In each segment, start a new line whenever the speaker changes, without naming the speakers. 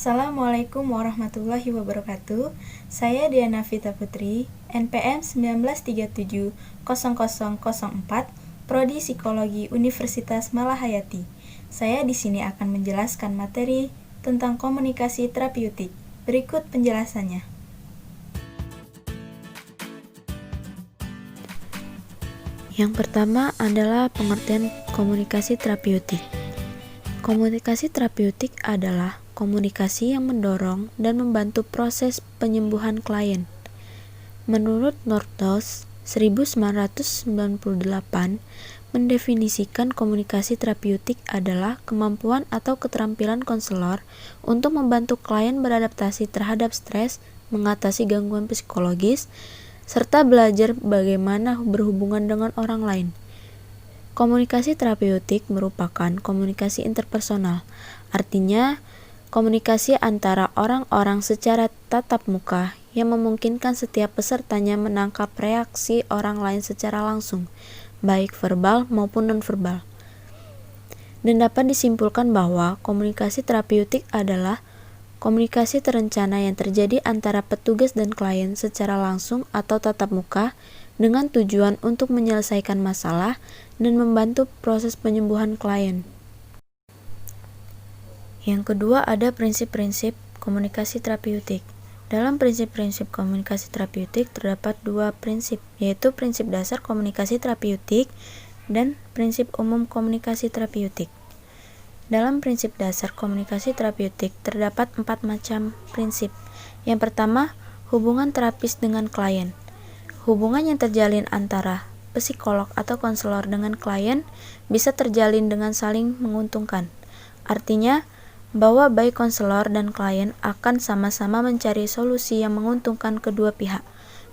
Assalamualaikum warahmatullahi wabarakatuh. Saya Diana Vita Putri, NPM 19370004, Prodi Psikologi Universitas Malahayati. Saya di sini akan menjelaskan materi tentang komunikasi terapeutik. Berikut penjelasannya.
Yang pertama adalah pengertian komunikasi terapeutik. Komunikasi terapeutik adalah komunikasi yang mendorong dan membantu proses penyembuhan klien. Menurut Northaus 1998, mendefinisikan komunikasi terapeutik adalah kemampuan atau keterampilan konselor untuk membantu klien beradaptasi terhadap stres, mengatasi gangguan psikologis, serta belajar bagaimana berhubungan dengan orang lain. Komunikasi terapeutik merupakan komunikasi interpersonal, artinya komunikasi antara orang-orang secara tatap muka yang memungkinkan setiap pesertanya menangkap reaksi orang lain secara langsung, baik verbal maupun nonverbal. Dan dapat disimpulkan bahwa komunikasi terapeutik adalah komunikasi terencana yang terjadi antara petugas dan klien secara langsung atau tatap muka dengan tujuan untuk menyelesaikan masalah dan membantu proses penyembuhan klien. Yang kedua ada prinsip-prinsip komunikasi terapeutik. Dalam prinsip-prinsip komunikasi terapeutik terdapat dua prinsip, yaitu prinsip dasar komunikasi terapeutik dan prinsip umum komunikasi terapeutik. Dalam prinsip dasar komunikasi terapeutik terdapat 4 macam prinsip. Yang pertama, hubungan terapis dengan klien. Hubungan yang terjalin antara psikolog atau konselor dengan klien bisa terjalin dengan saling menguntungkan. Artinya, bahwa baik konselor dan klien akan sama-sama mencari solusi yang menguntungkan kedua pihak.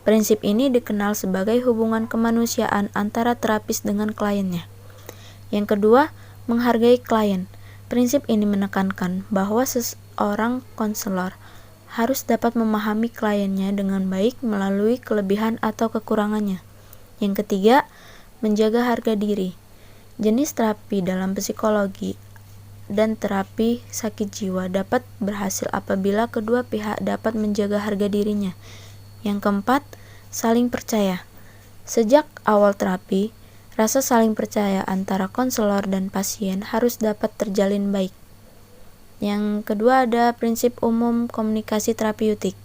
Prinsip ini dikenal sebagai hubungan kemanusiaan antara terapis dengan kliennya. Yang kedua, menghargai klien. Prinsip ini menekankan bahwa seorang konselor harus dapat memahami kliennya dengan baik melalui kelebihan atau kekurangannya. Yang ketiga, menjaga harga diri. Jenis terapi dalam psikologi dan terapi sakit jiwa dapat berhasil apabila kedua pihak dapat menjaga harga dirinya. Yang keempat, saling percaya. Sejak awal terapi, rasa saling percaya antara konselor dan pasien harus dapat terjalin baik. Yang kedua ada prinsip umum komunikasi terapeutik.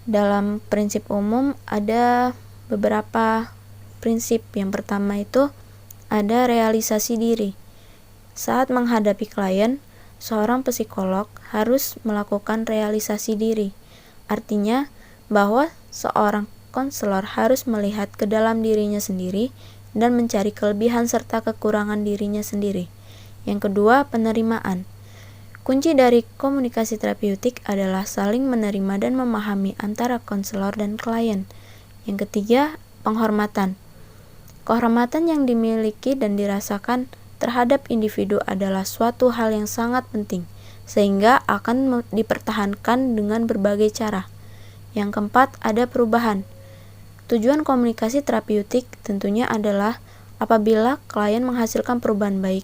Dalam prinsip umum ada beberapa prinsip. Yang pertama itu ada realisasi diri. Saat menghadapi klien, seorang psikolog harus melakukan realisasi diri. Artinya bahwa seorang konselor harus melihat ke dalam dirinya sendiri dan mencari kelebihan serta kekurangan dirinya sendiri. Yang kedua, penerimaan. Kunci dari komunikasi terapeutik adalah saling menerima dan memahami antara konselor dan klien. Yang ketiga, penghormatan. Kehormatan yang dimiliki dan dirasakan terhadap individu adalah suatu hal yang sangat penting, sehingga akan dipertahankan dengan berbagai cara. Yang keempat, ada perubahan. Tujuan komunikasi terapeutik tentunya adalah apabila klien menghasilkan perubahan baik,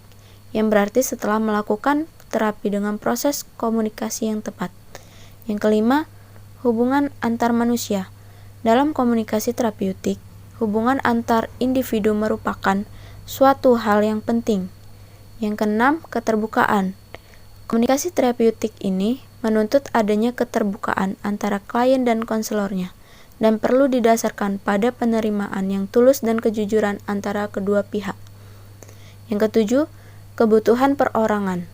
yang berarti setelah melakukan terapi dengan proses komunikasi yang tepat. Yang kelima, hubungan antar manusia. Dalam komunikasi terapeutik, hubungan antar individu merupakan suatu hal yang penting. Yang keenam, keterbukaan. Komunikasi terapeutik ini menuntut adanya keterbukaan antara klien dan konselornya, dan perlu didasarkan pada penerimaan yang tulus dan kejujuran antara kedua pihak. Yang ketujuh, kebutuhan perorangan.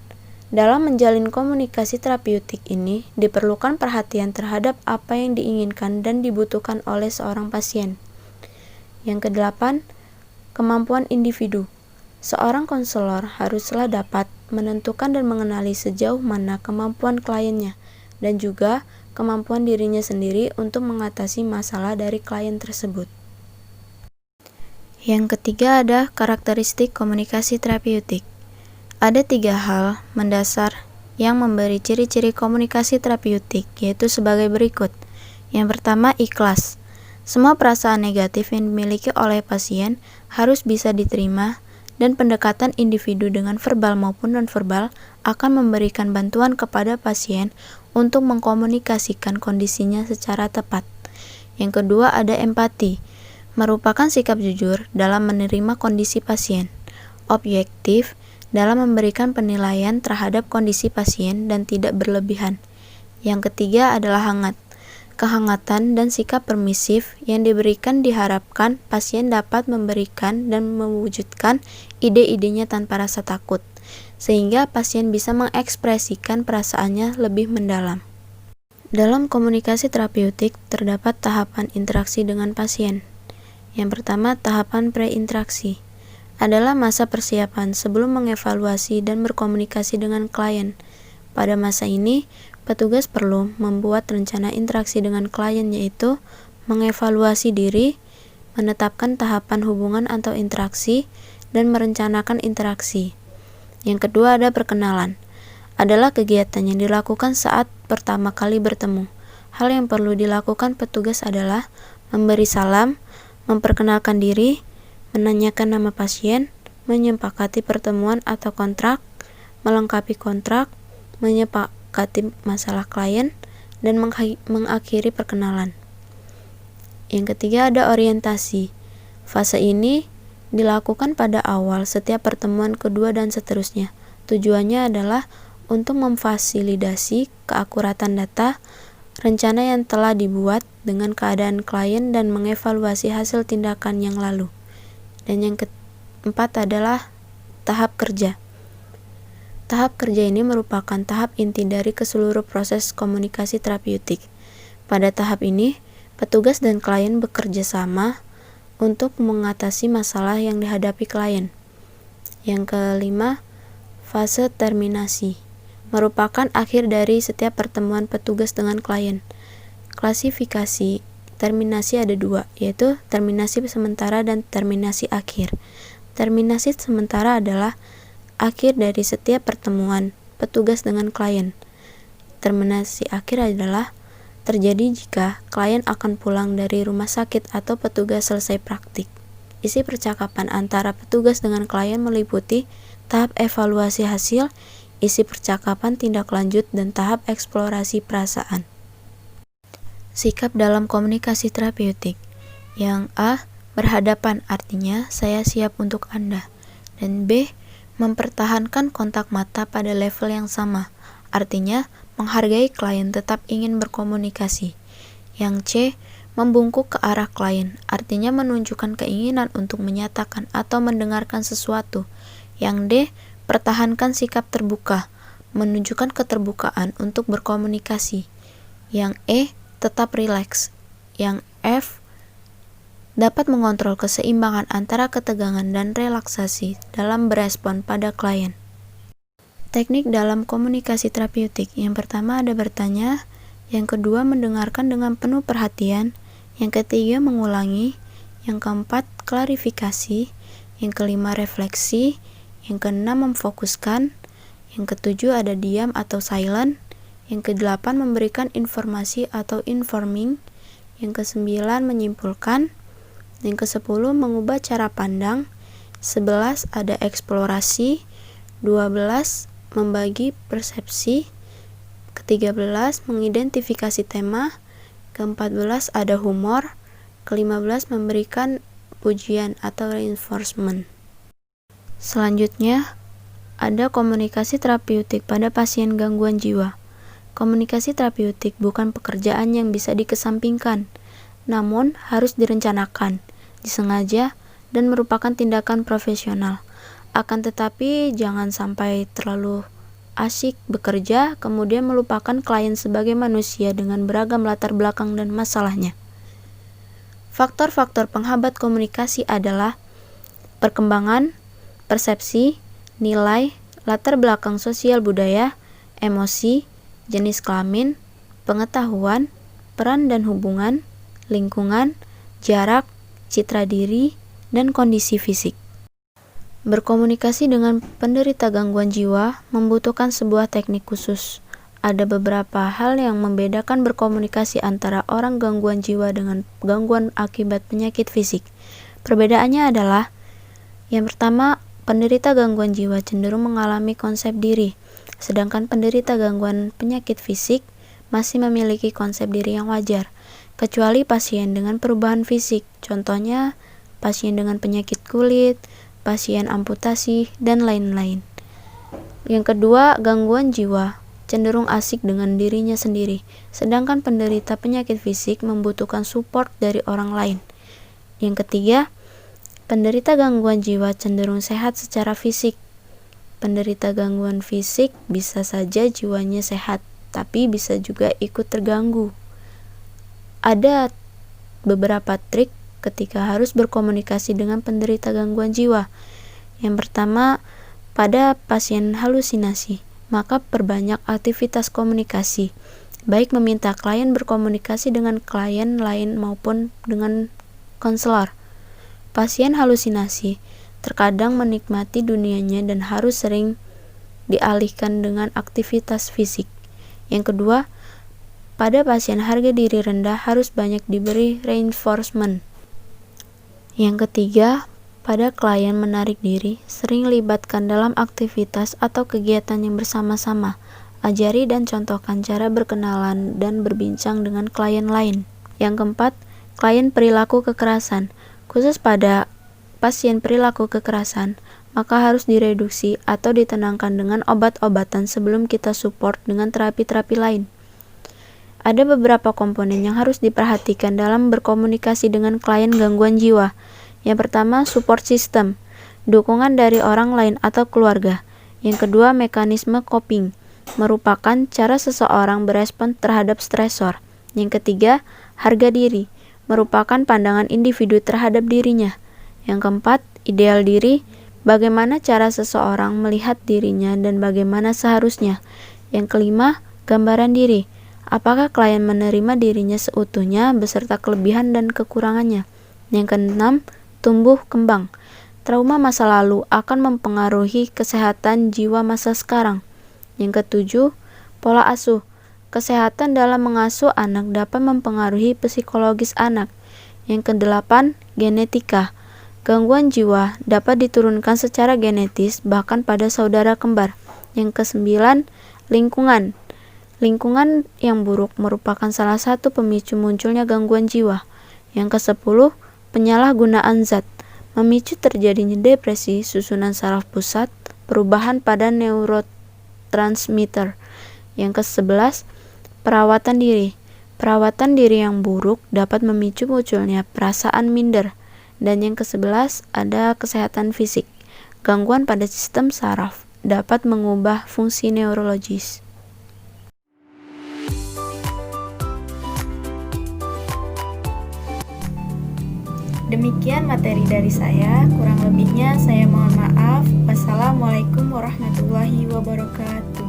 Dalam menjalin komunikasi terapeutik ini diperlukan perhatian terhadap apa yang diinginkan dan dibutuhkan oleh seorang pasien. Yang kedelapan, kemampuan individu. Seorang konselor haruslah dapat menentukan dan mengenali sejauh mana kemampuan kliennya dan juga kemampuan dirinya sendiri untuk mengatasi masalah dari klien tersebut. Yang ketiga ada karakteristik komunikasi terapeutik. Ada 3 hal mendasar yang memberi ciri-ciri komunikasi terapeutik, yaitu sebagai berikut. Yang pertama, ikhlas. Semua perasaan negatif yang dimiliki oleh pasien harus bisa diterima dan pendekatan individu dengan verbal maupun nonverbal akan memberikan bantuan kepada pasien untuk mengkomunikasikan kondisinya secara tepat. Yang kedua ada empati, merupakan sikap jujur dalam menerima kondisi pasien, objektif dalam memberikan penilaian terhadap kondisi pasien dan tidak berlebihan. Yang ketiga adalah hangat, kehangatan dan sikap permisif yang diberikan diharapkan pasien dapat memberikan dan mewujudkan ide-idenya tanpa rasa takut, sehingga pasien bisa mengekspresikan perasaannya lebih mendalam. Dalam komunikasi terapeutik terdapat tahapan interaksi dengan pasien. Yang pertama, tahapan pre-interaksi adalah masa persiapan sebelum mengevaluasi dan berkomunikasi dengan klien. Pada masa ini, petugas perlu membuat rencana interaksi dengan klien, yaitu mengevaluasi diri, menetapkan tahapan hubungan atau interaksi, dan merencanakan interaksi. Yang kedua ada perkenalan, adalah kegiatan yang dilakukan saat pertama kali bertemu. Hal yang perlu dilakukan petugas adalah memberi salam, memperkenalkan diri, menanyakan nama pasien, menyepakati pertemuan atau kontrak, melengkapi kontrak, menyepakati masalah klien, dan mengakhiri perkenalan. Yang ketiga ada orientasi. Fase ini dilakukan pada awal setiap pertemuan kedua dan seterusnya. Tujuannya adalah untuk memfasilitasi keakuratan data, rencana yang telah dibuat dengan keadaan klien dan mengevaluasi hasil tindakan yang lalu. Dan yang keempat adalah tahap kerja. Tahap kerja ini merupakan tahap inti dari keseluruh proses komunikasi terapeutik. Pada tahap ini, petugas dan klien bekerja sama untuk mengatasi masalah yang dihadapi klien. Yang kelima, fase terminasi merupakan akhir dari setiap pertemuan petugas dengan klien. Klasifikasi terminasi ada dua, yaitu terminasi sementara dan terminasi akhir. Terminasi sementara adalah akhir dari setiap pertemuan petugas dengan klien. Terminasi akhir adalah terjadi jika klien akan pulang dari rumah sakit atau petugas selesai praktik. Isi percakapan antara petugas dengan klien meliputi tahap evaluasi hasil, isi percakapan tindak lanjut, dan tahap eksplorasi perasaan. Sikap dalam komunikasi terapeutik. Yang A, berhadapan, artinya saya siap untuk Anda. Dan B, mempertahankan kontak mata pada level yang sama, artinya menghargai klien tetap ingin berkomunikasi. Yang C, membungkuk ke arah klien, artinya menunjukkan keinginan untuk menyatakan atau mendengarkan sesuatu. Yang D, pertahankan sikap terbuka, menunjukkan keterbukaan untuk berkomunikasi. Yang E, tetap rileks. Yang F, dapat mengontrol keseimbangan antara ketegangan dan relaksasi dalam berespon pada klien. Teknik dalam komunikasi terapeutik. Yang pertama ada bertanya, yang kedua mendengarkan dengan penuh perhatian, yang ketiga mengulangi, yang keempat klarifikasi, yang kelima refleksi, yang keenam memfokuskan, yang ketujuh ada diam atau silent, yang kedelapan memberikan informasi atau informing, yang kesembilan menyimpulkan, yang kesepuluh mengubah cara pandang, 11 ada eksplorasi, 12 membagi persepsi, ke-13 mengidentifikasi tema, ke-14 ada humor, ke-15 memberikan pujian atau reinforcement. Selanjutnya, ada komunikasi terapeutik pada pasien gangguan jiwa. Komunikasi terapeutik bukan pekerjaan yang bisa dikesampingkan, namun harus direncanakan, disengaja, dan merupakan tindakan profesional. Akan tetapi, jangan sampai terlalu asyik bekerja, kemudian melupakan klien sebagai manusia dengan beragam latar belakang dan masalahnya. Faktor-faktor penghambat komunikasi adalah perkembangan, persepsi, nilai, latar belakang sosial budaya, emosi, jenis kelamin, pengetahuan, peran dan hubungan, lingkungan, jarak, citra diri, dan kondisi fisik. Berkomunikasi dengan penderita gangguan jiwa membutuhkan sebuah teknik khusus. Ada beberapa hal yang membedakan berkomunikasi antara orang gangguan jiwa dengan gangguan akibat penyakit fisik. Perbedaannya adalah, yang pertama, penderita gangguan jiwa cenderung mengalami konsep diri, sedangkan penderita gangguan penyakit fisik masih memiliki konsep diri yang wajar, kecuali pasien dengan perubahan fisik, contohnya pasien dengan penyakit kulit, pasien amputasi, dan lain-lain. Yang kedua, gangguan jiwa cenderung asik dengan dirinya sendiri, sedangkan penderita penyakit fisik membutuhkan support dari orang lain. Yang ketiga, penderita gangguan jiwa cenderung sehat secara fisik. Penderita gangguan fisik bisa saja jiwanya sehat, tapi bisa juga ikut terganggu. Ada beberapa trik ketika harus berkomunikasi dengan penderita gangguan jiwa. Yang pertama, pada pasien halusinasi, maka perbanyak aktivitas komunikasi, baik meminta klien berkomunikasi dengan klien lain maupun dengan konselor. Pasien halusinasi terkadang menikmati dunianya dan harus sering dialihkan dengan aktivitas fisik. Yang kedua, pada pasien harga diri rendah harus banyak diberi reinforcement. Yang ketiga, pada klien menarik diri, sering libatkan dalam aktivitas atau kegiatan yang bersama-sama. Ajari dan contohkan cara berkenalan dan berbincang dengan klien lain. Yang keempat, klien perilaku kekerasan. Khusus pada pasien perilaku kekerasan, maka harus direduksi atau ditenangkan dengan obat-obatan sebelum kita support dengan terapi-terapi lain. Ada beberapa komponen yang harus diperhatikan dalam berkomunikasi dengan klien gangguan jiwa. Yang pertama, support system, dukungan dari orang lain atau keluarga. Yang kedua, mekanisme coping, merupakan cara seseorang berespon terhadap stresor. Yang ketiga, harga diri, merupakan pandangan individu terhadap dirinya. Yang keempat, ideal diri, bagaimana cara seseorang melihat dirinya dan bagaimana seharusnya. Yang kelima, gambaran diri, apakah klien menerima dirinya seutuhnya beserta kelebihan dan kekurangannya. Yang keenam, tumbuh kembang, trauma masa lalu akan mempengaruhi kesehatan jiwa masa sekarang. Yang ketujuh, pola asuh, kesehatan dalam mengasuh anak dapat mempengaruhi psikologis anak. Yang kedelapan, genetika. Gangguan jiwa dapat diturunkan secara genetis bahkan pada saudara kembar. Yang kesembilan, lingkungan. Lingkungan yang buruk merupakan salah satu pemicu munculnya gangguan jiwa. Yang kesepuluh, penyalahgunaan zat, memicu terjadinya depresi, susunan saraf pusat, perubahan pada neurotransmitter. Yang ke-11, perawatan diri. Perawatan diri yang buruk dapat memicu munculnya perasaan minder. Dan yang ke-11 ada kesehatan fisik. Gangguan pada sistem saraf dapat mengubah fungsi neurologis.
Demikian materi dari saya, kurang lebihnya saya mohon maaf. Wassalamualaikum warahmatullahi wabarakatuh.